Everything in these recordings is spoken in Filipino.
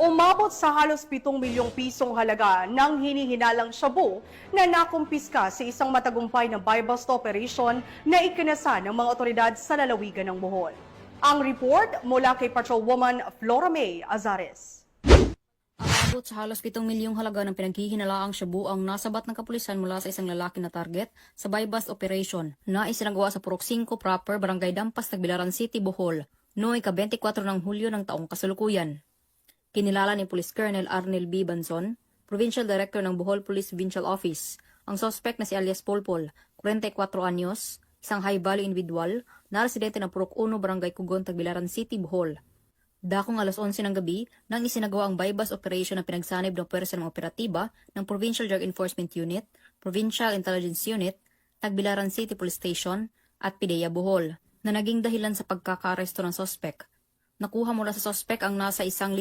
Umabot sa halos 7 milyong pisong halaga ng hinihinalang shabu na nakumpiska sa isang matagumpay na buy-bust operation na ikinasa ng mga otoridad sa lalawigan ng Bohol. Ang report mula kay Patrolwoman Flora May Azares. Aabot sa halos 7 milyong halaga ng pinaghihinalaang shabu ang nasabat ng kapulisan mula sa isang lalaki na target sa buy-bust operation na isinagawa sa Purok 5 proper, Barangay Dampas, Tagbilaran City, Bohol, noong ika-24 ng Hulyo ng taong kasalukuyan. Kinilala ni Police Colonel Arnel B. Banzon, Provincial Director ng Bohol Police Provincial Office, ang suspect na si alias Polpol, 44 anyos, isang high-value individual na residente ng Purok 1, Barangay Kugon, Tagbilaran City, Bohol. Dakong alas 11 ng gabi nang isinagawa ang buy-bust operation na pinagsanib ng pwersa ng operatiba ng Provincial Drug Enforcement Unit, Provincial Intelligence Unit, Tagbilaran City Police Station at PIDEA Bohol na naging dahilan sa pagkakaaresto ng suspect. Nakuha mula sa suspect ang nasa 1,025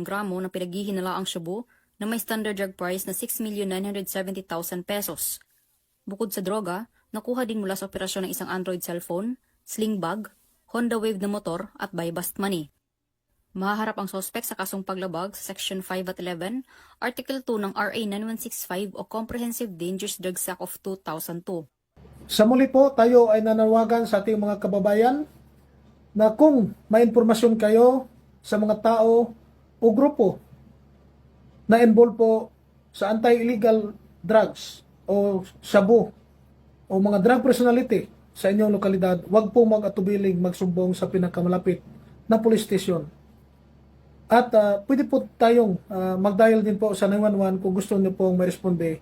gramo na pinaghihinalaang shabu na may standard drug price na 6,970,000 pesos. Bukod sa droga, nakuha din mula sa operasyon ng isang Android cellphone, sling bag, Honda Wave na motor at buy-bust money. Mahaharap ang suspect sa kasong paglabag sa Section 5 at 11, Article 2 ng RA 9165 o Comprehensive Dangerous Drugs Act of 2002. Sa muli po, tayo ay nanawagan sa ating mga kababayan na kung may impormasyon kayo sa mga tao o grupo na involved po sa anti-illegal drugs o shabu o mga drug personality sa inyong lokalidad, huwag po mag-atubiling magsumbong sa pinakamalapit na police station. At pwede po tayong mag-dial din po sa 911 kung gusto niyo pong ma-responde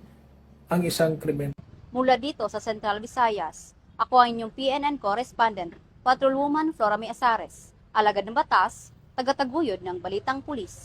ang isang krimen. Mula dito sa Central Visayas, ako ang inyong PNN correspondent, Patrolwoman Flora May Azares, alagad ng batas, tagataguyod ng Balitang Pulis.